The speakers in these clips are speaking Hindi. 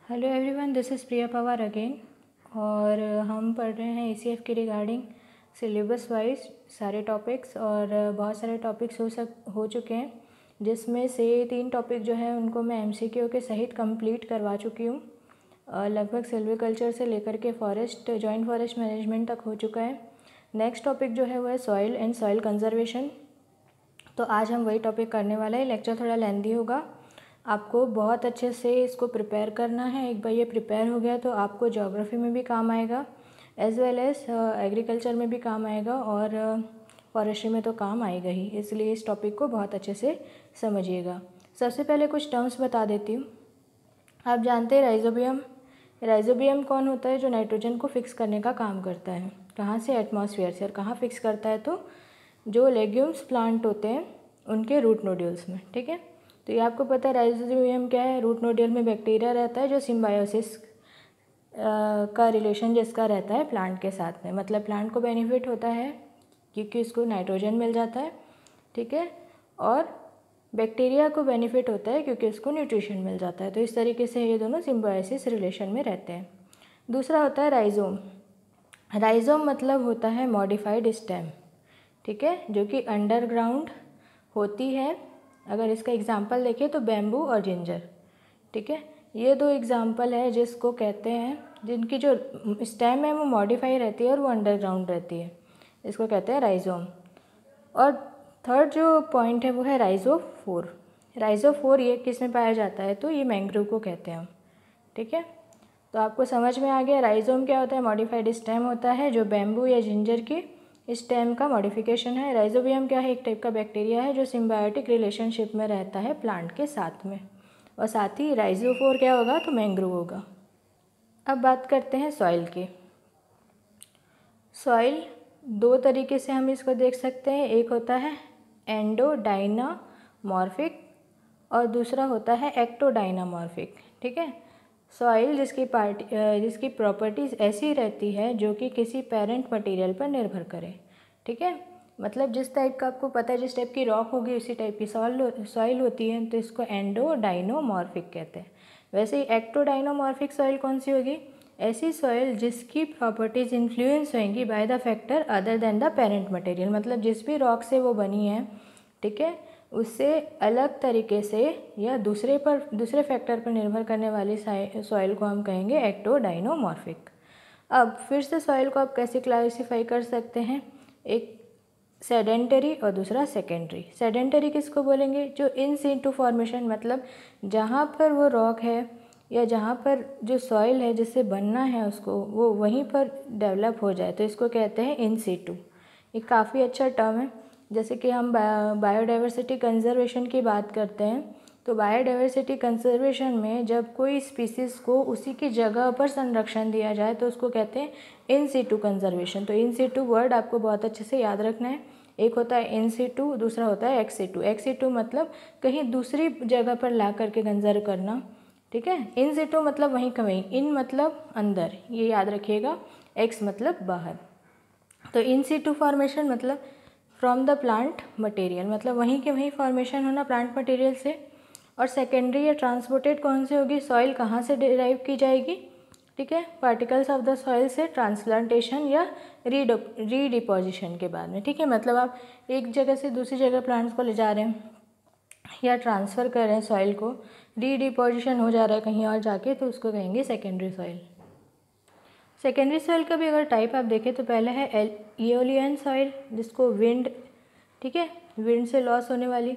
Hello everyone, this is Priya Pawar again. और हम पढ़ रहे हैं एसीएफ के रिगार्डिंग सिलेबस वाइज सारे टॉपिक्स। और बहुत सारे टॉपिक्स हो चुके हैं, जिसमें से 3 टॉपिक जो है उनको मैं एमसीक्यू के सहित कंप्लीट करवा चुकी हूँ। लगभग सिल्वीकल्चर से लेकर के फॉरेस्ट जॉइंट फॉरेस्ट मैनेजमेंट तक हो चुका है। नेक्स्ट टॉपिक जो है वो है सॉइल एंड सॉइल कंजर्वेशन। तो आज हम वही टॉपिक करने वाला है। लेक्चर थोड़ा लेंदी होगा, आपको बहुत अच्छे से इसको प्रिपेयर करना है। एक बार ये प्रिपेयर हो गया तो आपको ज्योग्राफी में भी काम आएगा, एज वेल एज एग्रीकल्चर में भी काम आएगा, और फॉरेस्ट्री में तो काम आएगा ही। इसलिए इस टॉपिक को बहुत अच्छे से समझिएगा। सबसे पहले कुछ टर्म्स बता देती हूँ। आप जानते हैं राइजोबियम। राइजोबियम कौन होता है? जो नाइट्रोजन को फिक्स करने का काम करता है। कहाँ से? एटमॉस्फेयर से। और कहाँ फिक्स करता है? तो जो लेग्यूम्स प्लांट होते हैं उनके रूट नोड्यूल्स में। ठीक है, तो ये आपको पता है राइजोबियम क्या है। रूट नोड्यूल में बैक्टीरिया रहता है जो सिम्बायोसिस का रिलेशन जिसका रहता है प्लांट के साथ में। मतलब प्लांट को बेनिफिट होता है क्योंकि उसको नाइट्रोजन मिल जाता है, ठीक है, और बैक्टीरिया को बेनिफिट होता है क्योंकि उसको न्यूट्रिशन मिल जाता है। तो इस तरीके से ये दोनों सिम्बायोसिस रिलेशन में रहते हैं। दूसरा होता है राइजोम। राइजोम मतलब होता है मॉडिफाइड स्टेम, ठीक है, जो कि अंडरग्राउंड होती है। अगर इसका एग्जाम्पल देखें तो बैम्बू और जिंजर, ठीक है, ये 2 एग्जाम्पल है जिसको कहते हैं, जिनकी जो स्टेम है वो मॉडिफाई रहती है और वो अंडरग्राउंड रहती है। इसको कहते हैं राइजोम। और थर्ड जो पॉइंट है वो है राइजोफोर। राइजोफोर ये किस में पाया जाता है? तो ये मैंग्रोव को कहते हैं हम, ठीक है। तो आपको समझ में आ गया राइजोम क्या होता है। मॉडिफाइड स्टेम होता है जो बैम्बू या जिंजर की स्टेम का मॉडिफिकेशन है। राइजोबियम क्या है? एक टाइप का बैक्टीरिया है जो सिम्बायोटिक रिलेशनशिप में रहता है प्लांट के साथ में। और साथ ही राइजोफोर क्या होगा? तो मैंग्रोव होगा। अब बात करते हैं सॉइल की। सॉइल 2 तरीके से हम इसको देख सकते हैं। एक होता है एंडोडाइनामॉर्फिक और दूसरा होता है एक्टोडाइनामॉर्फिक, ठीक है। सॉइल जिसकी प्रॉपर्टीज़ ऐसी रहती है जो कि किसी पेरेंट मटेरियल पर निर्भर करे, ठीक है। मतलब जिस टाइप का आपको पता है, जिस टाइप की रॉक होगी उसी टाइप की सॉइल होती है, तो इसको एंडोडाइनोमॉर्फिक कहते हैं। वैसे ही एक्टोडाइनोमॉर्फिक सॉइल कौन सी होगी? ऐसी सॉइल जिसकी प्रॉपर्टीज़ इन्फ्लुएंस होंगी by the factor other than the parent material. मतलब जिस भी रॉक से वो बनी है, ठीक है, उससे अलग तरीके से या दूसरे फैक्टर पर निर्भर करने वाली सॉइल को हम कहेंगे एक्टोडाइनोमॉर्फिक। अब फिर से सॉइल को आप कैसे क्लासिफाई कर सकते हैं? एक सेडेंटरी और दूसरा सेकेंडरी। सेडेंटरी किसको बोलेंगे? जो इन सीटू फॉर्मेशन, मतलब जहाँ पर वो रॉक है या जहाँ पर जो सॉइल है जिससे बनना है उसको, वो वहीं पर डेवलप हो जाए, तो इसको कहते हैं इन सीटू। ये काफ़ी अच्छा टर्म है। जैसे कि हम बायोडाइवर्सिटी कंजर्वेशन की बात करते हैं, तो बायोडाइवर्सिटी कंजर्वेशन में जब कोई स्पीसीज़ को उसी की जगह पर संरक्षण दिया जाए तो उसको कहते हैं इन सीटू कंजर्वेशन। तो इन सीटू वर्ड आपको बहुत अच्छे से याद रखना है। एक होता है इन सीटू, दूसरा होता है एक्स सीटू। एक्स सीटू मतलब कहीं दूसरी जगह पर ला करके कंजर्व करना, ठीक है। इन सीटू मतलब वहीं का वहीं, इन मतलब अंदर, ये याद रखिएगा। एक्स मतलब बाहर। तो इन सीटू फॉर्मेशन मतलब फ्रॉम द प्लांट मटेरियल, मतलब वहीं के वहीं फॉर्मेशन होना प्लांट मटेरियल से। और सेकेंडरी या ट्रांसपोर्टेड कौन से होगी? सॉइल कहाँ से डिराइव की जाएगी, ठीक है, पार्टिकल्स ऑफ द सॉइल से ट्रांसप्लांटेशन या रीडिपोजिशन के बाद में, ठीक है। मतलब आप एक जगह से दूसरी जगह प्लांट्स को ले जा रहे हैं या ट्रांसफ़र कर रहे हैं सॉइल को, रीडिपोजिशन हो जा रहा है कहीं और जाके, तो उसको कहेंगे सेकेंडरी सॉइल। सेकेंडरी सॉइल का भी अगर टाइप आप देखें तो पहला है एओलियन सॉइल, जिसको विंड, ठीक है, विंड से लॉस होने वाली।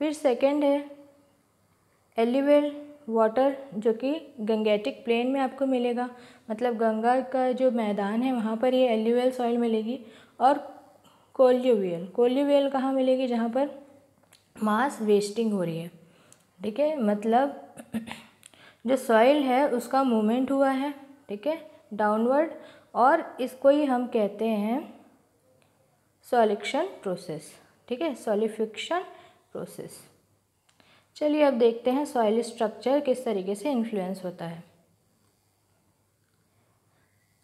फिर सेकंड है एलिवेल वाटर, जो कि गंगेटिक प्लेन में आपको मिलेगा, मतलब गंगा का जो मैदान है वहाँ पर ये एलिवेल सॉइल मिलेगी। और कोल्यूवियल, कोल्यूवियल कहाँ मिलेगी? जहाँ पर मास वेस्टिंग हो रही है, ठीक है, मतलब जो सॉइल है उसका मूवमेंट हुआ है, ठीक है, डाउनवर्ड, और इसको ही हम कहते हैं सॉलिक्शन प्रोसेस, ठीक है, सॉलिफिक्शन प्रोसेस। चलिए अब देखते हैं सॉइल स्ट्रक्चर किस तरीके से इन्फ्लुएंस होता है।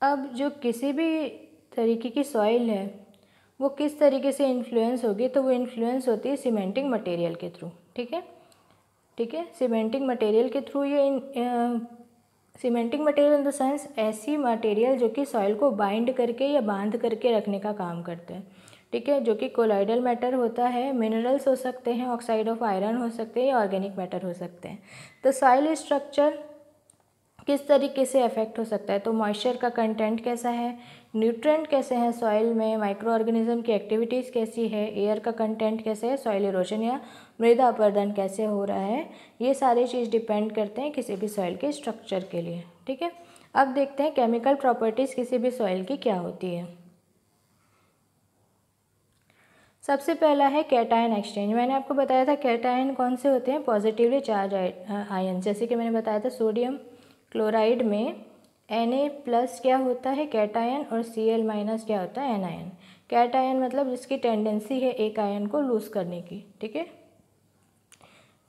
अब जो किसी भी तरीके की सॉइल है वो किस तरीके से इन्फ्लुएंस होगी? तो वो इन्फ्लुएंस होती है सीमेंटिंग मटेरियल के थ्रू, ठीक है, ठीक है, सीमेंटिंग मटेरियल के थ्रू ये cementing material in the sense ऐसी मटेरियल जो कि सॉइल को बाइंड करके या बांध करके रखने का काम करते हैं, ठीक है, जो कि कोलाइडल मैटर होता है, मिनरल्स हो सकते हैं, ऑक्साइड ऑफ आयरन हो सकते हैं या ऑर्गेनिक मैटर हो सकते हैं। तो सॉइल स्ट्रक्चर किस तरीके से अफेक्ट हो सकता है, तो मॉइस्चर का कंटेंट कैसा है, न्यूट्रिएंट कैसे हैं सॉइल में, माइक्रो ऑर्गेनिज्म की एक्टिविटीज़ कैसी है, एयर का कंटेंट कैसे है, सॉइल इरोजन या मृदा अपरदन कैसे हो रहा है, ये सारी चीज़ डिपेंड करते हैं किसी भी सॉइल के स्ट्रक्चर के लिए, ठीक है। अब देखते हैं केमिकल प्रॉपर्टीज़ किसी भी सॉइल की क्या होती है। सबसे पहला है कैटायन एक्सचेंज। मैंने आपको बताया था कैटायन कौन से होते हैं, पॉजिटिवली चार्ज आयन, जैसे कि मैंने बताया था सोडियम क्लोराइड में Na+ क्या होता है कैटायन और Cl- क्या होता है एनायन। कैटायन मतलब जिसकी टेंडेंसी है एक आयन को लूज़ करने की, ठीक है।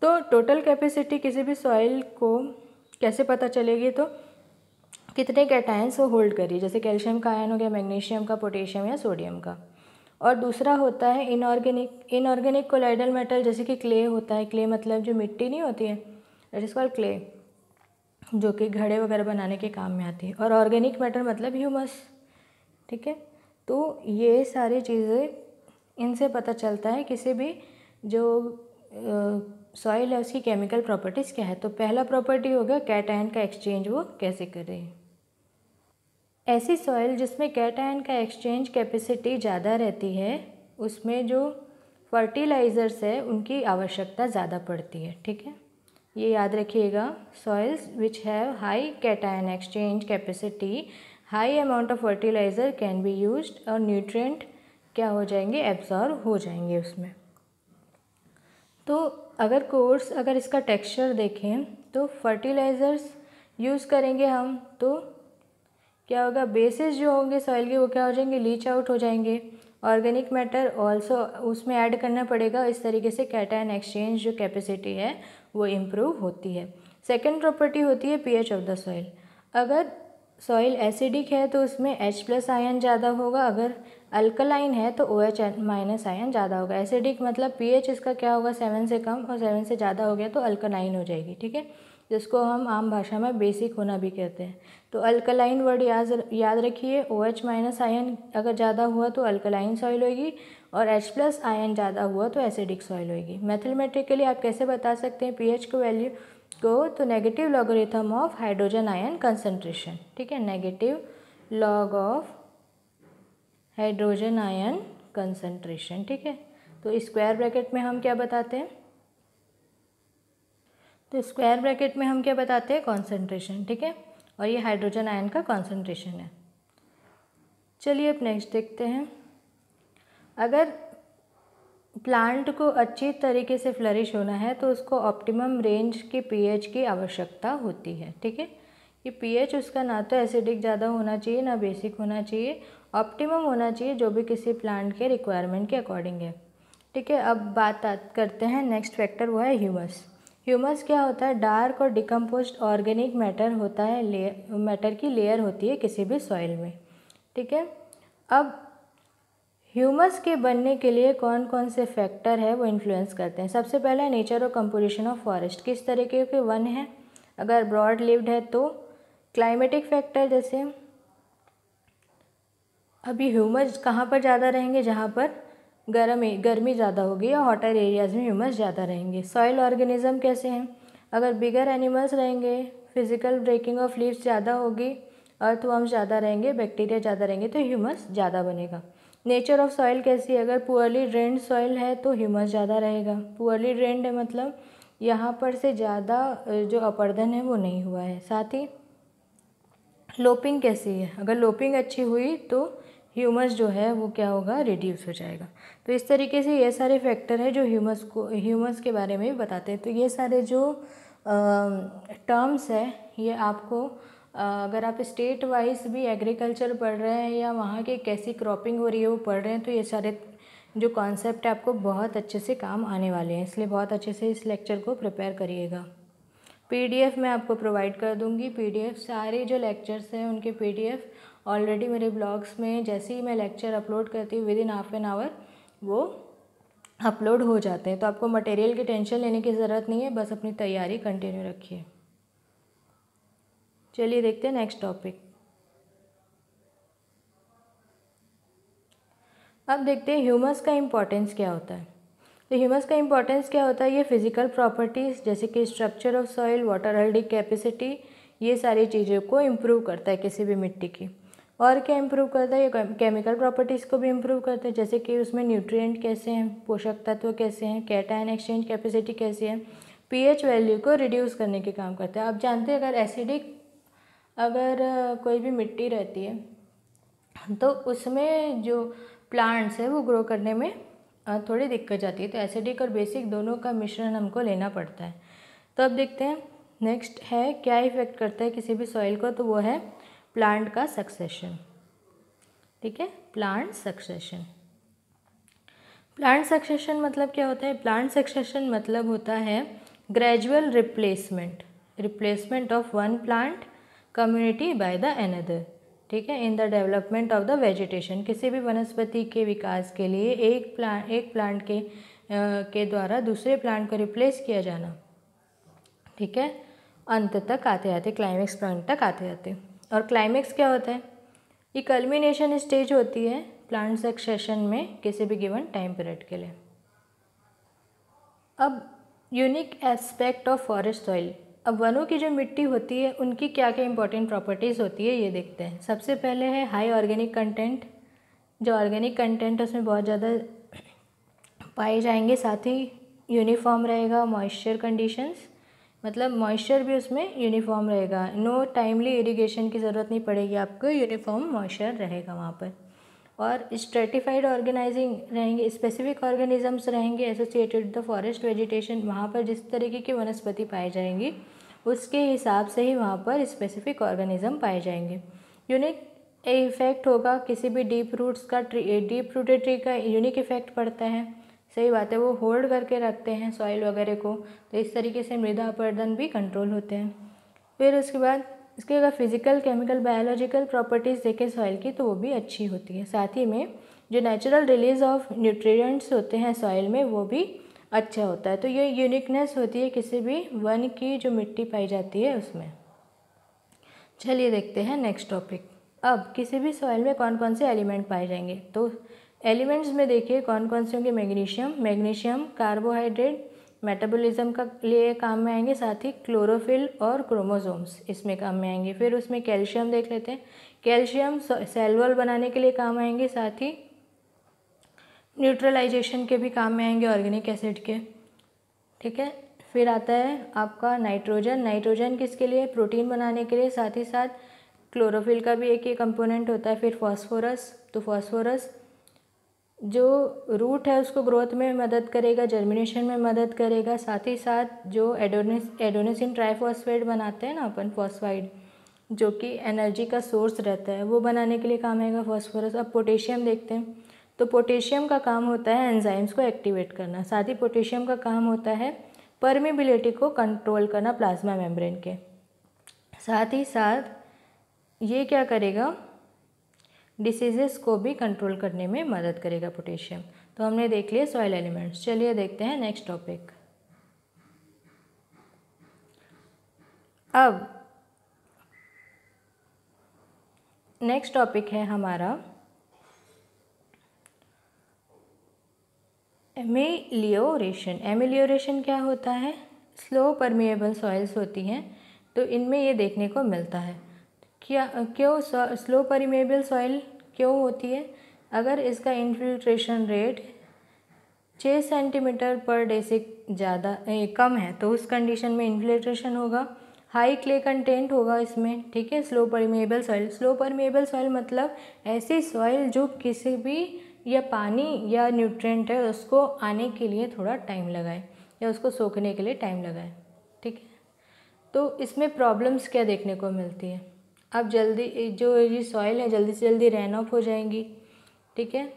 तो टोटल कैपेसिटी किसी भी सॉइल को कैसे पता चलेगी, तो कितने कैटायंस वो होल्ड करी, जैसे कैल्शियम का आयन हो गया, मैग्नीशियम का, पोटेशियम या सोडियम का। और दूसरा होता है इनऑर्गेनिक कोलाइडल मेटल, जैसे कि क्ले होता है। क्ले मतलब जो मिट्टी नहीं होती है, दैट इज़ कॉल्ड क्ले, जो कि घड़े वगैरह बनाने के काम में आती है। और ऑर्गेनिक मैटर मतलब ह्यूमस, ठीक है। तो ये सारी चीज़ें, इनसे पता चलता है किसी भी जो सॉइल है उसकी केमिकल प्रॉपर्टीज़ क्या है। तो पहला प्रॉपर्टी हो गया कैटायन का एक्सचेंज वो कैसे कर रही है। ऐसी सॉइल जिसमें कैटायन का एक्सचेंज कैपेसिटी ज़्यादा रहती है, उसमें जो फर्टिलाइज़र्स है उनकी आवश्यकता ज़्यादा पड़ती है, ठीक है। ये याद रखिएगा, soils which have high cation exchange capacity, high amount of fertiliser can be used, और न्यूट्रिएंट क्या हो जाएंगे, एब्जॉर्ब हो जाएंगे उसमें। तो अगर इसका टेक्सचर देखें तो फर्टिलाइज़र्स यूज़ करेंगे हम तो क्या होगा, बेसिस जो होंगे सॉइल के वो क्या हो जाएंगे, लीच आउट हो जाएंगे। ऑर्गेनिक मैटर ऑल्सो उसमें ऐड करना पड़ेगा। इस तरीके से कैटायन एक्सचेंज जो कैपेसिटी है वो इम्प्रूव होती है। सेकेंड प्रॉपर्टी होती है पीएच ऑफ द सॉइल। अगर सॉइल एसिडिक है तो उसमें H+ आयन ज़्यादा होगा, अगर अल्कलाइन है तो OH- आयन ज़्यादा होगा। एसिडिक मतलब पीएच इसका क्या होगा, 7 से कम, और 7 से ज़्यादा हो गया तो अल्कलाइन हो जाएगी, ठीक है, जिसको हम आम भाषा में बेसिक होना भी कहते हैं। तो अल्कलाइन वर्ड याद रखिए, OH- आयन अगर ज़्यादा हुआ तो अल्कलाइन सॉइल होगी, और H+ आयन ज़्यादा हुआ तो एसिडिक सॉइल होगी। मैथमेटिकली आप कैसे बता सकते हैं पीएच को वैल्यू को, तो negative logarithm of hydrogen ion concentration, ठीक है, negative log of hydrogen ion concentration, ठीक है। तो स्क्वायर ब्रैकेट में हम क्या बताते हैं, तो स्क्वायर ब्रैकेट में हम क्या बताते हैं, कॉन्सेंट्रेशन, ठीक है, और ये हाइड्रोजन आयन का कॉन्सेंट्रेशन है। चलिए अब नेक्स्ट देखते हैं। अगर प्लांट को अच्छी तरीके से फ्लरिश होना है तो उसको ऑप्टिमम रेंज के पीएच की आवश्यकता होती है, ठीक है। ये पीएच उसका ना तो एसिडिक ज़्यादा होना चाहिए ना बेसिक होना चाहिए, ऑप्टिमम होना चाहिए, जो भी किसी प्लांट के रिक्वायरमेंट के अकॉर्डिंग है, ठीक है। अब बात करते हैं नेक्स्ट फैक्टर, वो है ह्यूमस। ह्यूमस क्या होता है, डार्क और डिकम्पोज्ड ऑर्गेनिक मैटर होता है, मैटर की लेयर होती है किसी भी सॉइल में, ठीक है। अब ह्यूमस के बनने के लिए कौन कौन से फैक्टर है वो इन्फ्लुएंस करते हैं। सबसे पहला नेचर और कंपोजिशन ऑफ फॉरेस्ट, किस तरीके के वन है, अगर ब्रॉड लिव्ड है तो क्लाइमेटिक फैक्टर, जैसे अभी ह्यूमस कहाँ पर ज़्यादा रहेंगे, जहाँ पर गर्मी ज़्यादा होगी, या हॉटर एरियाज़ में ह्यूमस ज़्यादा रहेंगे। सॉइल ऑर्गेनिज्म कैसे हैं, अगर बिगर एनिमल्स रहेंगे, फिजिकल ब्रेकिंग ऑफ लीव्स ज़्यादा होगी, अर्थवर्म्स ज़्यादा रहेंगे, बैक्टीरिया ज़्यादा रहेंगे तो ह्यूमस ज़्यादा बनेगा। नेचर ऑफ सॉइल कैसी है, अगर पुअरली ड्रेन्ड सॉइल है तो ह्यूमस ज़्यादा रहेगा। पुअरली ड्रेन्ड है मतलब यहाँ पर से ज़्यादा जो अपरदन है वो नहीं हुआ है। साथ ही लोपिंग कैसी है, अगर लोपिंग अच्छी हुई तो ह्यूमस जो है वो क्या होगा, रिड्यूस हो जाएगा। तो इस तरीके से ये सारे फैक्टर है जो ह्यूमस के बारे में भी बताते हैं। तो ये सारे जो टर्म्स है ये आपको अगर आप स्टेट वाइज भी एग्रीकल्चर पढ़ रहे हैं या वहाँ की कैसी क्रॉपिंग हो रही है वो पढ़ रहे हैं, तो ये सारे जो कॉन्सेप्ट है आपको बहुत अच्छे से काम आने वाले हैं, इसलिए बहुत अच्छे से इस लेक्चर को प्रिपेयर करिएगा। PDF मैं आपको प्रोवाइड कर दूंगी। PDF सारे जो लेक्चर्स हैं उनके PDF ऑलरेडी मेरे ब्लॉग्स में जैसे ही मैं लेक्चर अपलोड करती हूँ विदिन हाफ एन आवर वो अपलोड हो जाते हैं। तो आपको मटेरियल की टेंशन लेने की ज़रूरत नहीं है, बस अपनी तैयारी कंटिन्यू रखिए। चलिए देखते हैं नेक्स्ट टॉपिक। अब देखते हैं ह्यूमस का इम्पोर्टेंस क्या होता है। तो ह्यूमस का इम्पोर्टेंस क्या होता है, ये फिजिकल प्रॉपर्टीज़ जैसे कि structure of soil, water holding capacity, ये सारी चीज़ों को इम्प्रूव करता है किसी भी मिट्टी की। और क्या इम्प्रूव करता है, ये केमिकल प्रॉपर्टीज़ को भी इम्प्रूव करता है, जैसे कि उसमें न्यूट्रिएंट कैसे हैं, पोषक तत्व कैसे हैं, कैटायन एक्सचेंज कैपेसिटी कैसी है, पीएच वैल्यू को रिड्यूस करने के काम करता है। आप जानते हैं अगर कोई भी मिट्टी रहती है तो उसमें जो प्लांट्स है वो ग्रो करने में थोड़ी दिक्कत जाती है। तो एसिडिक और बेसिक दोनों का मिश्रण हमको लेना पड़ता है। तो अब देखते हैं नेक्स्ट है क्या इफेक्ट करता है किसी भी सॉइल को, तो वो है प्लांट का सक्सेशन। ठीक है, प्लांट सक्सेशन। प्लांट सक्सेशन मतलब क्या होता है, प्लांट सक्सेशन मतलब होता है gradual replacement of one plant community by the another. ठीक है, in the development of the vegetation, किसी भी वनस्पति के विकास के लिए एक प्लांट के द्वारा दूसरे प्लांट को रिप्लेस किया जाना। ठीक है, अंत तक आते आते क्लाइमेक्स पॉइंट तक आते आते। और क्लाइमेक्स क्या होता है, ये कल्मिनेशन स्टेज होती है प्लांट सक्सेशन में किसी भी गिवन टाइम पीरियड के लिए। अब unique aspect of forest soil. अब वनों की जो मिट्टी होती है उनकी क्या क्या इंपॉर्टेंट प्रॉपर्टीज़ होती है ये देखते हैं। सबसे पहले है हाई ऑर्गेनिक कंटेंट। जो ऑर्गेनिक कंटेंट उसमें बहुत ज़्यादा पाए जाएंगे, साथ ही यूनिफॉर्म रहेगा मॉइस्चर कंडीशंस, मतलब मॉइस्चर भी उसमें यूनिफॉर्म रहेगा। नो टाइमली इरिगेशन की ज़रूरत नहीं पड़ेगी आपको, यूनिफॉर्म मॉइस्चर रहेगा वहाँ पर। और स्ट्रेटिफाइड ऑर्गेनाइजिंग रहेंगे, स्पेसिफिक ऑर्गेनिजम्स रहेंगे एसोसिएटेड द फॉरेस्ट वेजिटेशन। वहाँ पर जिस तरीके की वनस्पति पाई जाएंगी उसके हिसाब से ही वहाँ पर स्पेसिफिक ऑर्गेनिज्म पाए जाएंगे। यूनिक इफेक्ट होगा किसी भी डीप रूटेड ट्री का यूनिक इफेक्ट पड़ता है। सही बात है, वो होल्ड करके रखते हैं सॉइल वगैरह को, तो इस तरीके से मृदा अपरदन भी कंट्रोल होते हैं। फिर उसके बाद इसके अगर फिजिकल केमिकल बायोलॉजिकल प्रॉपर्टीज़ देखें सॉइल की तो वो भी अच्छी होती है। साथ ही में जो नेचुरल रिलीज ऑफ न्यूट्रिएंट्स होते हैं सॉइल में वो भी अच्छा होता है। तो ये यूनिकनेस होती है किसी भी वन की जो मिट्टी पाई जाती है उसमें। चलिए देखते हैं नेक्स्ट टॉपिक। अब किसी भी सॉइल में कौन कौन से एलिमेंट पाए जाएंगे, तो एलिमेंट्स में देखिए कौन कौन से होंगे। मैग्नीशियम कार्बोहाइड्रेट मेटाबॉलिज्म का लिए काम में आएंगे, साथ ही क्लोरोफिल और क्रोमोसोम्स इसमें काम में आएंगे। फिर उसमें कैल्शियम देख लेते हैं, कैल्शियम सेल वॉल बनाने के लिए काम आएंगे, साथ ही न्यूट्रलाइजेशन के भी काम में आएंगे ऑर्गेनिक एसिड के। ठीक है, फिर आता है आपका नाइट्रोजन किसके लिए, प्रोटीन बनाने के लिए, साथ ही साथ क्लोरोफिल का भी एक ही कंपोनेंट होता है। फिर फास्फोरस, तो फास्फोरस जो रूट है उसको ग्रोथ में मदद करेगा, जर्मिनेशन में मदद करेगा, साथ ही साथ जो एडोनिसिन ट्राइफॉस्फेट बनाते हैं ना अपन फॉस्फाइड, जो कि एनर्जी का सोर्स रहता है, वो बनाने के लिए काम आएगा फास्फोरस। अब पोटेशियम देखते हैं, तो पोटेशियम का काम होता है एंजाइम्स को एक्टिवेट करना, साथ ही पोटेशियम का काम होता है परमेबिलिटी को कंट्रोल करना प्लाज्मा मेम्ब्रेन के। साथ ही साथ ये क्या करेगा, डिसीजेस को भी कंट्रोल करने में मदद करेगा पोटेशियम। तो हमने देख लिया सॉइल एलिमेंट्स। चलिए देखते हैं नेक्स्ट टॉपिक। अब नेक्स्ट टॉपिक है हमारा एमेलियोरेशन। एमेलियोरेशन क्या होता है, स्लो परमिएबल सॉइल्स होती हैं, तो इनमें ये देखने को मिलता है। क्यों स्लो परमिएबल सॉइल क्यों होती है, अगर इसका infiltration rate 6 centimetre per day से ज़्यादा कम है तो उस कंडीशन में इन्फिल्ट्रेशन होगा, हाई क्ले कंटेंट होगा इसमें। ठीक है, स्लो परमिएबल सॉइल मतलब ऐसी सॉइल जो किसी भी या पानी या न्यूट्रिएंट है उसको आने के लिए थोड़ा टाइम लगाए या उसको सोखने के लिए टाइम लगाए। ठीक है, तो इसमें प्रॉब्लम्स क्या देखने को मिलती है, अब जल्दी जो ये सॉइल है जल्दी से जल्दी रैन ऑफ हो जाएंगी। ठीक है,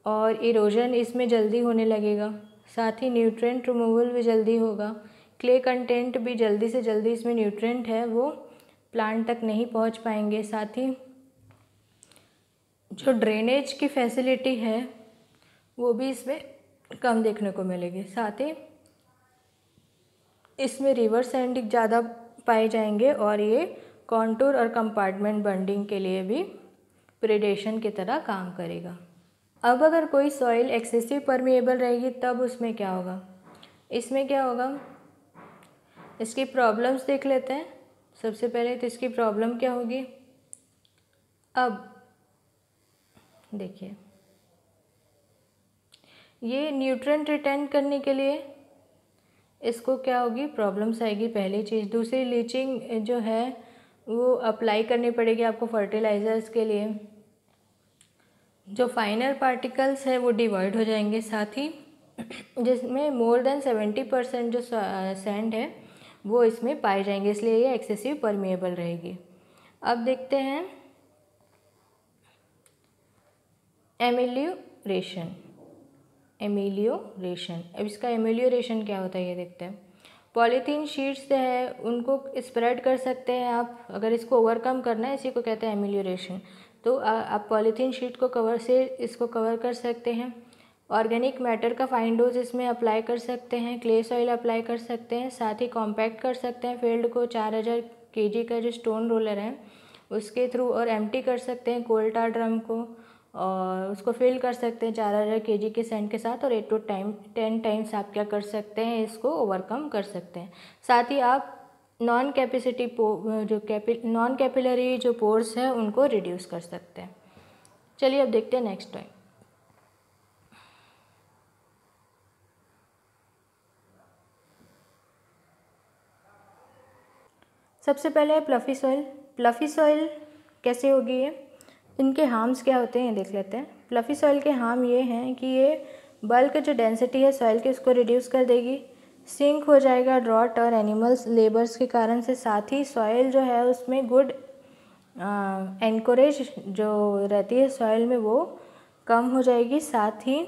और इरोजन इसमें जल्दी होने लगेगा, साथ ही न्यूट्रिएंट रिमूवल भी जल्दी होगा, क्ले कंटेंट भी जल्दी से जल्दी इसमें न्यूट्रिएंट है वो प्लांट तक नहीं पहुंच पाएंगे, साथ ही जो ड्रेनेज की फैसिलिटी है वो भी इसमें कम देखने को मिलेगी, साथ ही इसमें रिवर सैंड ज़्यादा पाए जाएंगे और ये कॉन्टूर और कंपार्टमेंट बॉन्डिंग के लिए भी प्रीडेशन की तरह काम करेगा। अब अगर कोई सॉइल एक्सेसिव परमिएबल रहेगी तब उसमें क्या होगा? इसमें क्या होगा, इसकी प्रॉब्लम्स देख लेते हैं। सबसे पहले तो इसकी प्रॉब्लम क्या होगी? अब देखिए, ये न्यूट्रिएंट रिटेन करने के लिए इसको क्या होगी, प्रॉब्लम्स आएगी, पहली चीज़। दूसरी, लीचिंग जो है वो अप्लाई करनी पड़ेगी आपको फर्टिलाइज़र्स के लिए। जो फाइनल पार्टिकल्स है वो डिवॉइड हो जाएंगे, साथ ही जिसमें मोर देन 70% जो सैंड है वो इसमें पाए जाएंगे, इसलिए ये एक्सेसिव परमिएबल रहेगी। अब देखते हैं एमिलियोरेशन। अब इसका एमिलियोरेशन क्या होता है ये देखते हैं। पॉलीथीन शीट्स है उनको स्प्रेड कर सकते हैं आप, अगर इसको ओवरकम करना है, इसी को कहते हैं एमिलियोरेशन। तो आप पॉलीथीन शीट को इसको कवर कर सकते हैं। ऑर्गेनिक मैटर का फाइन डोज इसमें अप्लाई कर सकते हैं, क्ले सॉइल अप्लाई कर सकते हैं, साथ ही कॉम्पैक्ट कर सकते हैं फील्ड को। 4000 kg का जो स्टोन रोलर है उसके थ्रू, और एम्प्टी कर सकते हैं कोल टार ड्रम को, और उसको फिल कर सकते हैं 4000 kg के सैंड के साथ, और 8 to 10 टाइम्स आप क्या कर सकते हैं, इसको ओवरकम कर सकते हैं। साथ ही आप नॉन कैपिलरी जो पोर्स है उनको रिड्यूस कर सकते हैं। चलिए अब देखते हैं नेक्स्ट टाइम। सबसे पहले प्लफ़ी सॉइल कैसे होगी ये, इनके हार्म्स क्या होते हैं ये देख लेते हैं। प्लफ़ी सॉइल के हार्म ये हैं कि ये बल्क जो डेंसिटी है सॉइल की उसको रिड्यूस कर देगी, सिंक हो जाएगा ड्रॉट और एनिमल्स लेबर्स के कारण से, साथ ही सॉइल जो है उसमें गुड एनकरेज जो रहती है सॉइल में वो कम हो जाएगी, साथ ही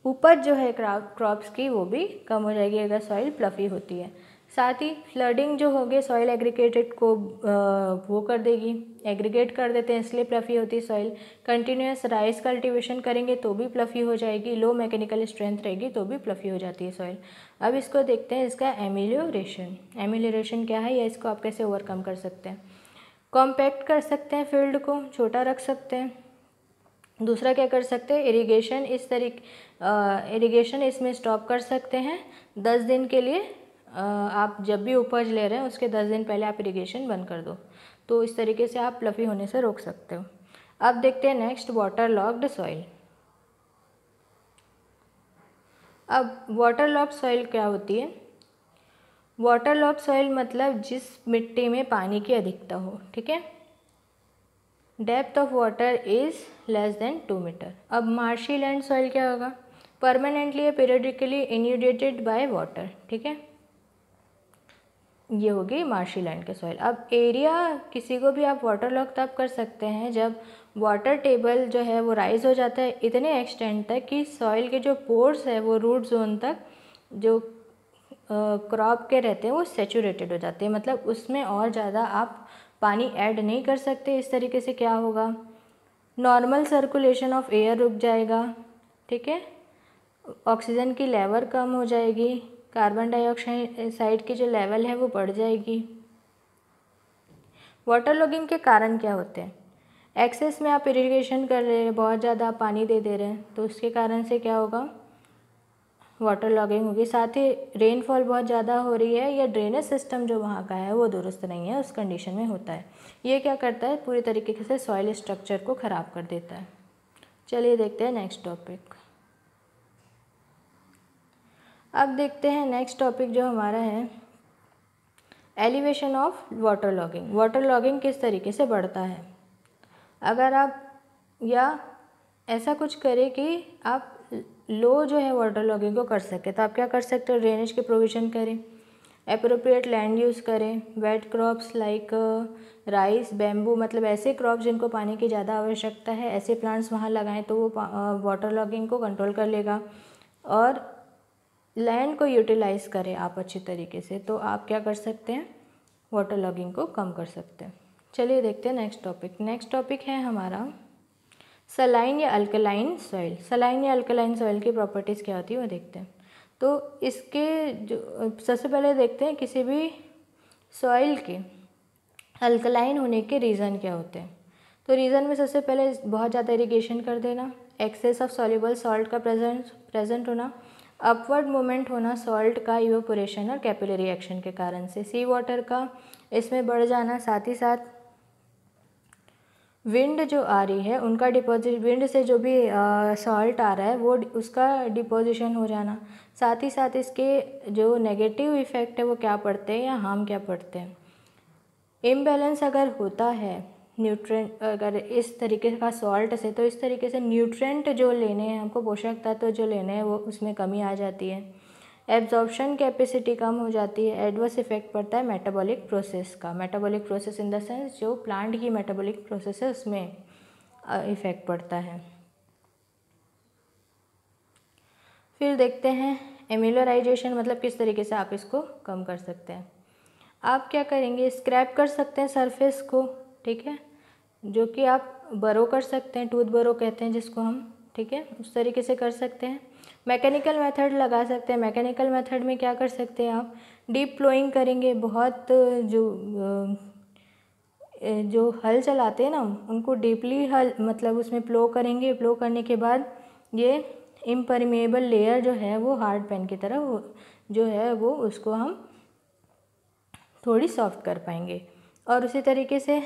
उपज जो है क्रॉप्स की वो भी कम हो जाएगी अगर सॉइल प्लफ़ी होती है। साथ ही फ्लडिंग जो होगी सॉइल एग्रीगेटेड को वो कर देगी, एग्रीगेट कर देते हैं इसलिए प्लफ़ी होती है सॉइल। कंटिन्यूस राइस कल्टीवेशन करेंगे तो भी प्लफ़ी हो जाएगी, लो मैकेनिकल स्ट्रेंथ रहेगी तो भी प्लफ़ी हो जाती है सॉइल। अब इसको देखते हैं इसका एमिलियोरेशन क्या है या इसको आप कैसे ओवरकम कर सकते हैं। कॉम्पैक्ट कर सकते हैं फील्ड को, छोटा रख सकते हैं। दूसरा क्या कर सकते हैं, इरिगेशन इसमें स्टॉप कर सकते हैं 10 दिन के लिए। आप जब भी उपज ले रहे हैं उसके 10 दिन पहले आप इरिगेशन बंद कर दो, तो इस तरीके से आप प्लफ़ी होने से रोक सकते हो। अब देखते हैं नेक्स्ट वाटर लॉक्ड सॉइल। अब वाटर लॉक्ड सॉइल क्या होती है? वाटर लॉक्ड सॉइल मतलब जिस मिट्टी में पानी की अधिकता हो, ठीक है। Depth of water is less than 2 metre. अब मार्शी लैंड सॉइल क्या होगा? परमानेंटली या पीरियडिकली इन्यूडेटेड बाय वाटर, ठीक है, ये होगी मार्शी लैंड के सॉइल। अब एरिया किसी को भी आप वाटर लॉक तब कर सकते हैं जब वाटर टेबल जो है वो राइज हो जाता है इतने एक्सटेंट तक कि सॉइल के जो पोर्स है वो रूट जोन तक जो क्रॉप के रहते हैं वो सेचुरेटेड हो जाते हैं, मतलब उसमें और ज़्यादा आप पानी ऐड नहीं कर सकते। इस तरीके से क्या होगा, नॉर्मल सर्कुलेशन ऑफ एयर रुक जाएगा, ठीक है, ऑक्सीजन की लेवल कम हो जाएगी, कार्बन डाइऑक्साइड की जो लेवल है वो बढ़ जाएगी। वाटर लॉगिंग के कारण क्या होते हैं? एक्सेस में आप इरिगेशन कर रहे हैं, बहुत ज़्यादा आप पानी दे दे रहे हैं, तो उसके कारण से क्या होगा, वाटर लॉगिंग होगी। साथ ही रेनफॉल बहुत ज़्यादा हो रही है या ड्रेनेज सिस्टम जो वहाँ का है वो दुरुस्त नहीं है, उस कंडीशन में होता है। ये क्या करता है, पूरी तरीके से सॉइल स्ट्रक्चर को ख़राब कर देता है। चलिए देखते हैं नेक्स्ट टॉपिक। अब देखते हैं नेक्स्ट टॉपिक जो हमारा है elevation of water logging. Water logging किस तरीके से बढ़ता है? अगर आप या ऐसा कुछ करें कि आप लो जो है वाटर लॉगिंग को कर सके, तो आप क्या कर सकते हो, ड्रेनेज के प्रोविज़न करें, एप्रोप्रिएट लैंड यूज़ करें, wet crops like rice, bamboo, मतलब ऐसे क्रॉप्स जिनको पानी की ज़्यादा आवश्यकता है, ऐसे प्लांट्स वहाँ लगाएं तो वो वाटर लॉगिंग को कंट्रोल कर लेगा। और लैंड को यूटिलाइज़ करें आप अच्छी तरीके से, तो आप क्या कर सकते हैं, वाटर लॉगिंग को कम कर सकते हैं। चलिए देखते हैं नेक्स्ट टॉपिक। नेक्स्ट टॉपिक है हमारा सलाइन या अल्कलाइन सॉइल। सलाइन या अल्कलाइन सॉइल की प्रॉपर्टीज़ क्या होती है वो देखते हैं। तो इसके जो सबसे पहले देखते हैं किसी भी सॉइल के अल्कलाइन होने के रीज़न क्या होते हैं? तो रीज़न में सबसे पहले बहुत ज़्यादा इरिगेशन कर देना, एक्सेस ऑफ सॉल्युबल सॉल्ट का प्रेजेंट होना, अपवर्ड मूवमेंट होना सॉल्ट का इवेपोरेशन और कैपिलरी एक्शन के कारण से, सी वाटर का इसमें बढ़ जाना, साथ ही साथ विंड जो आ रही है उनका डिपॉजिट, विंड से जो भी सॉल्ट आ रहा है वो उसका डिपोजिशन हो जाना, साथ ही साथ इसके जो नेगेटिव इफ़ेक्ट है वो क्या पड़ते हैं या हार्म क्या पड़ते हैं। इम्बैलेंस अगर होता है न्यूट्रेंट, अगर इस तरीके का सॉल्ट से, तो इस तरीके से न्यूट्रेंट जो लेने हैं हमको, पोषक तत्व जो लेने हैं वो उसमें कमी आ जाती है, एब्जॉर्प्शन कैपेसिटी कम हो जाती है, एडवर्स इफेक्ट पड़ता है मेटाबॉलिक प्रोसेस का, metabolic process in the sense जो प्लांट की मेटाबॉलिक प्रोसेस है उसमें इफेक्ट पड़ता है। फिर देखते हैं एमिलराइजेशन, मतलब किस तरीके से आप इसको कम कर सकते हैं। आप क्या करेंगे, स्क्रैप कर सकते हैं सरफेस को, ठीक है, जो कि आप बरो कर सकते हैं, टूथ बरो कहते हैं जिसको हम, ठीक है, उस तरीके से कर सकते हैं। मैकेनिकल मेथड लगा सकते हैं, मैकेनिकल मेथड में क्या कर सकते हैं आप, डीप प्लोइंग करेंगे, बहुत जो हल चलाते हैं ना उनको डीपली हल, मतलब उसमें प्लो करेंगे, प्लो करने के बाद ये इम्परमेबल लेयर जो है वो हार्ड पेन की तरह जो है वो उसको हम थोड़ी सॉफ्ट कर पाएंगे। और उसी तरीके से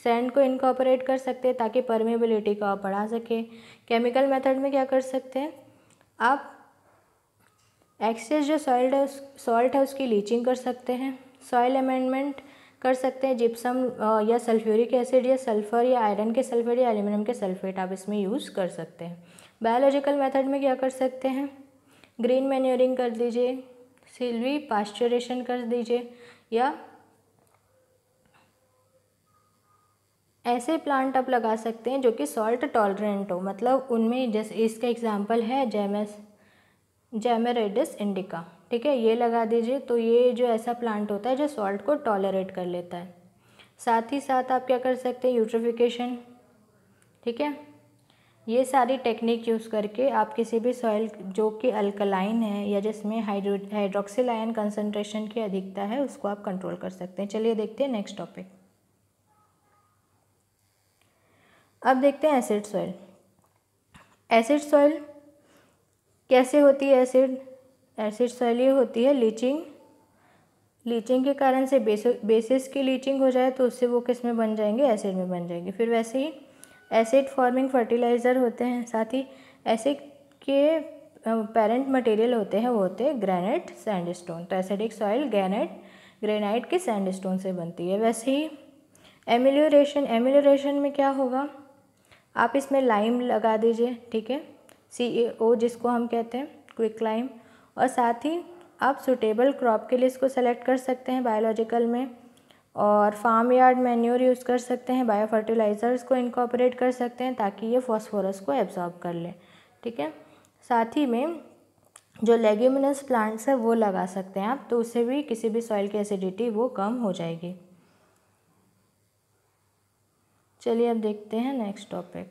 सैंड को इनकॉर्पोरेट कर सकते हैं ताकि परमेबिलिटी को आप बढ़ा सकें। केमिकल मेथड में क्या कर सकते हैं आप, एक्सेस जो सॉल्ट है उसकी लीचिंग कर सकते हैं, सॉइल अमेंडमेंट कर सकते हैं, जिप्सम या सल्फ्यूरिक एसिड या सल्फ़र या आयरन के सल्फेट या एल्यूमिनियम के सल्फेट आप इसमें यूज़ कर सकते हैं। बायोलॉजिकल मेथड में क्या कर सकते हैं, ग्रीन मैन्योरिंग कर दीजिए, सिल्वी पास्चुरेशन कर दीजिए, या ऐसे प्लांट आप लगा सकते हैं जो कि सॉल्ट टॉलरेंट हो, मतलब उनमें जैसे इसका एग्जांपल है जैमेरेडिस इंडिका, ठीक है, ये लगा दीजिए। तो ये जो ऐसा प्लांट होता है जो सॉल्ट को टॉलरेट कर लेता है। साथ ही साथ आप क्या कर सकते हैं, यूट्रोफिकेशन, ठीक है, ये सारी टेक्निक यूज़ करके आप किसी भी सॉइल जो कि अल्कलाइन है या जिसमें हाइड्रोक्सिल आयन कंसनट्रेशन की अधिकता है उसको आप कंट्रोल कर सकते हैं। चलिए देखते हैं नेक्स्ट टॉपिक। अब देखते हैं एसिड सॉइल। एसिड सॉइल कैसे होती है, एसिड सॉइल ये होती है लीचिंग के कारण से बेसिस की लीचिंग हो जाए तो उससे वो किस में बन जाएंगे, एसिड में बन जाएंगे। फिर वैसे ही एसिड फॉर्मिंग फर्टिलाइज़र होते हैं, साथ ही एसिड के पेरेंट मटेरियल होते हैं वो होते हैं ग्रेनाइट सैंडस्टोन। तो एसिडिक सॉइल ग्रेनाइट के सैंडस्टोन से बनती है। वैसे ही एमिलोरेशन में क्या होगा, आप इसमें लाइम लगा दीजिए, ठीक है, CaO जिसको हम कहते हैं क्विक लाइम, और साथ ही आप सुटेबल क्रॉप के लिए इसको सेलेक्ट कर सकते हैं बायोलॉजिकल में, और फार्म यार्ड मैन्योर यूज़ कर सकते हैं, बायो फर्टिलाइज़र्स को इनकॉर्पोरेट कर सकते हैं ताकि ये फॉस्फोरस को एब्जॉर्ब कर ले, ठीक है। साथ ही में जो लेग्यूमिनस प्लांट्स है वो लगा सकते हैं आप, तो उससे भी किसी भी सॉइल की एसिडिटी वो कम हो जाएगी। चलिए अब देखते हैं नेक्स्ट टॉपिक,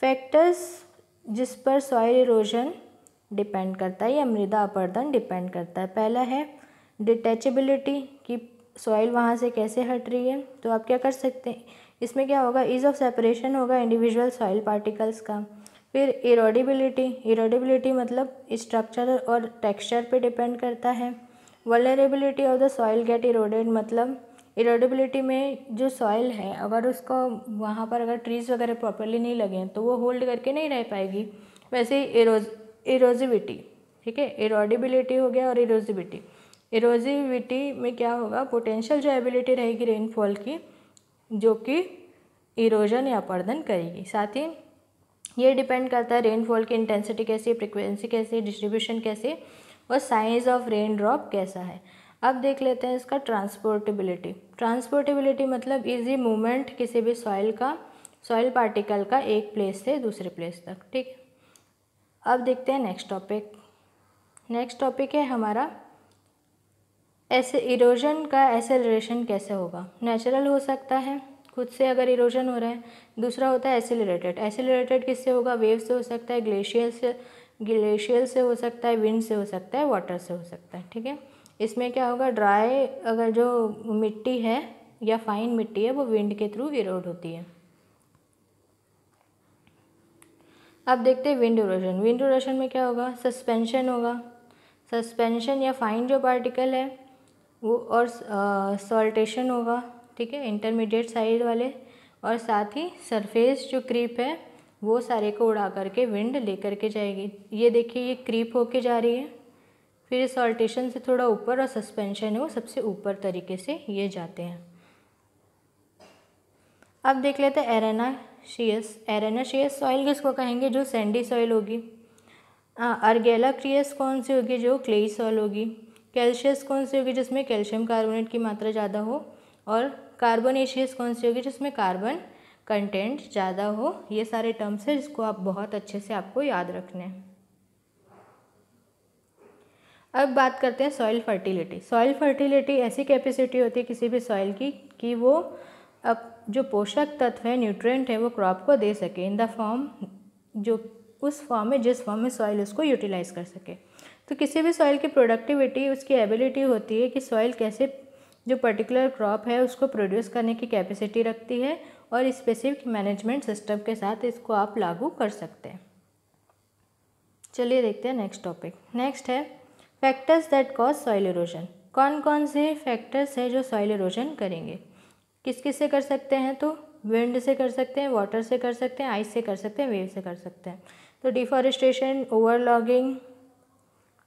फैक्टर्स जिस पर सॉइल इरोजन डिपेंड करता है या मृदा अपरदन डिपेंड करता है। पहला है डिटैचेबिलिटी, कि सॉइल वहाँ से कैसे हट रही है। तो आप क्या कर सकते हैं, इसमें क्या होगा, ईज़ ऑफ सेपरेशन होगा इंडिविजुअल सॉइल पार्टिकल्स का। फिर इरोडेबिलिटी मतलब स्ट्रक्चर और टेक्सचर पे डिपेंड करता है। Vulnerability of the soil get eroded, मतलब इरोडेबिलिटी में जो सॉइल है अगर उसको वहाँ पर अगर ट्रीज़ वगैरह प्रॉपरली नहीं लगे हैं तो वो होल्ड करके नहीं रह पाएगी। वैसे ही इरोजिविटी, ठीक है, इरोडेबिलिटी हो गया और इरोजिविटी में क्या होगा, पोटेंशियल जो एबिलिटी रहेगी रेनफॉल की जो कि इरोजन या अपरदन करेगी। साथ ही ये डिपेंड करता है रेनफॉल की इंटेंसिटी कैसी, फ्रिक्वेंसी कैसी, डिस्ट्रीब्यूशन कैसी और साइज ऑफ रेन ड्रॉप कैसा है। अब देख लेते हैं इसका ट्रांसपोर्टेबिलिटी मतलब इजी मूवमेंट किसी भी सॉइल पार्टिकल का एक प्लेस से दूसरे प्लेस तक, ठीक है। अब देखते हैं नेक्स्ट टॉपिक है हमारा ऐसे इरोजन का एसेलरेशन कैसे होगा। नेचुरल हो सकता है, खुद से अगर इरोजन हो रहा है। दूसरा होता है एसिलरेटेड किससे होगा, वेव से हो सकता है, ग्लेशियल से हो सकता है, विंड से हो सकता है, वाटर से हो सकता है, ठीक है। इसमें क्या होगा, ड्राई अगर जो मिट्टी है या फाइन मिट्टी है वो विंड के थ्रू इरोड होती है। अब देखते हैं विंड इरोजन। विंड इरोजन में क्या होगा, सस्पेंशन होगा। सस्पेंशन या फाइन जो पार्टिकल है वो, और सॉल्टेशन होगा, ठीक है, इंटरमीडिएट साइज वाले, और साथ ही सरफेस जो क्रीप है वो सारे को उड़ा करके विंड लेकर के जाएगी। ये देखिए ये क्रीप होके जा रही है, फिर सॉल्टेशन से थोड़ा ऊपर, और सस्पेंशन है वो सबसे ऊपर तरीके से ये जाते हैं। अब देख लेते हैं एरेनाशियस। एरेनाशियस सॉइल किसको कहेंगे, जो सैंडी सॉइल होगी। अर्गेलाक्रियस कौन सी होगी, जो क्लेई सॉइल होगी। कैल्शियस कौन सी होगी, जिसमें कैल्शियम कार्बोनेट की मात्रा ज़्यादा हो। और कार्बोनेशियस कौन सी होगी, जिसमें कार्बन कंटेंट ज़्यादा हो। ये सारे टर्म्स हैं जिसको आप बहुत अच्छे से आपको याद रखने हैं। अब बात करते हैं सॉइल फर्टिलिटी। सॉइल फर्टिलिटी ऐसी कैपेसिटी होती है किसी भी सॉइल की कि वो अब जो पोषक तत्व है, न्यूट्रिएंट है, वो क्रॉप को दे सके इन द फॉर्म, जो उस फॉर्म में जिस फॉर्म में सॉइल उसको यूटिलाइज कर सके। तो किसी भी सॉइल की प्रोडक्टिविटी उसकी एबिलिटी होती है कि सॉइल कैसे जो पर्टिकुलर क्रॉप है उसको प्रोड्यूस करने की कैपेसिटी रखती है, और स्पेसिफिक मैनेजमेंट सिस्टम के साथ इसको आप लागू कर सकते हैं। चलिए देखते हैं नेक्स्ट टॉपिक। नेक्स्ट है factors that cause soil erosion. कौन कौन से फैक्टर्स है जो सॉइल इरोजन करेंगे। किस किस से कर सकते हैं, तो विंड से कर सकते हैं, वाटर से कर सकते हैं, आइस से कर सकते हैं, वेव से कर सकते हैं। तो डिफॉरेस्टेशन, ओवरलॉगिंग,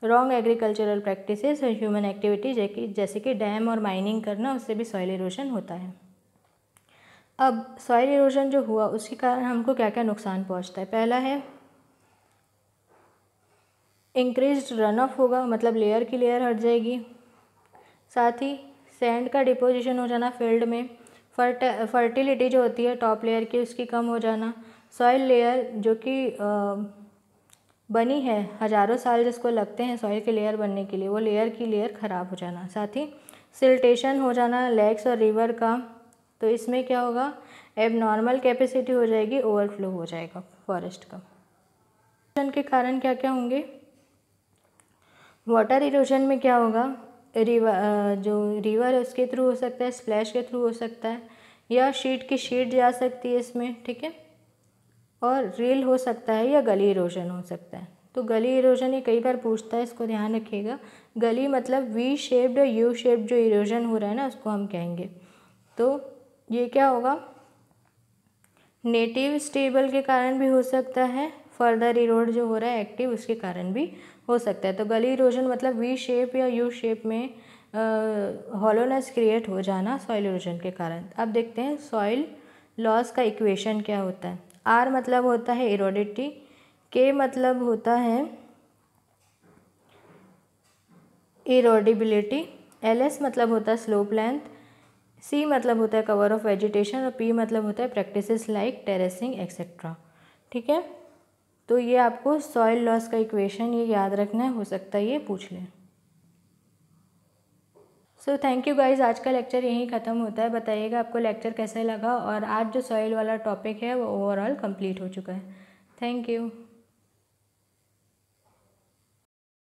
रॉन्ग एग्रीकल्चरल प्रैक्टिसेस और ह्यूमन एक्टिविटी जैसे कि डैम और माइनिंग करना, उससे भी सॉइल इरोजन होता है। अब सॉइल इरोजन जो हुआ उसके कारण हमको क्या क्या नुकसान पहुंचता है। पहला है इंक्रीज्ड रन ऑफ होगा, मतलब लेयर की लेयर हट जाएगी। साथ ही सैंड का डिपोजिशन हो जाना फील्ड में। फर्टिलिटी जो होती है टॉप लेयर की उसकी कम हो जाना। सॉइल लेयर जो कि बनी है हज़ारों साल जिसको लगते हैं सॉइल की लेयर बनने के लिए, वो लेयर की लेयर ख़राब हो जाना। साथ ही सिल्टेशन हो जाना लेक्स और रिवर का, तो इसमें क्या होगा, एबनॉर्मल कैपेसिटी हो जाएगी, ओवरफ्लो हो जाएगा फॉरेस्ट का। इरोजन के कारण क्या क्या होंगे, वाटर इरोजन में क्या होगा, जो रिवर है उसके थ्रू हो सकता है, स्प्लैश के थ्रू हो सकता है, या शीट की शीट जा सकती है इसमें, ठीक है, और रील हो सकता है, या गली इरोजन हो सकता है। तो गली इरोजन ये कई बार पूछता है, इसको ध्यान रखिएगा। गली मतलब वी शेप्ड और यू शेप्ड जो इरोजन हो रहा है ना उसको हम कहेंगे। तो ये क्या होगा, नेटिव स्टेबल के कारण भी हो सकता है, फर्दर इरोड जो हो रहा है एक्टिव उसके कारण भी हो सकता है। तो गली इरोजन मतलब वी शेप या यू शेप में हॉलोनेस क्रिएट हो जाना सॉइल इरोजन के कारण। अब देखते हैं सॉइल लॉस का इक्वेशन क्या होता है। आर मतलब होता है इरोडिटी, के मतलब होता है इरोडिबिलिटी, एल एस मतलब होता है स्लोप लेंथ, सी मतलब होता है कवर ऑफ वेजिटेशन, और पी मतलब होता है प्रैक्टिसेस लाइक टेरेसिंग एक्सेट्रा, ठीक है। तो ये आपको सॉइल लॉस का इक्वेशन ये याद रखना है, हो सकता है ये पूछ लें। सो थैंक यू गाइज, आज का लेक्चर यहीं ख़त्म होता है। बताइएगा आपको लेक्चर कैसा लगा, और आज जो सॉइल वाला टॉपिक है वो ओवरऑल कंप्लीट हो चुका है। Thank you.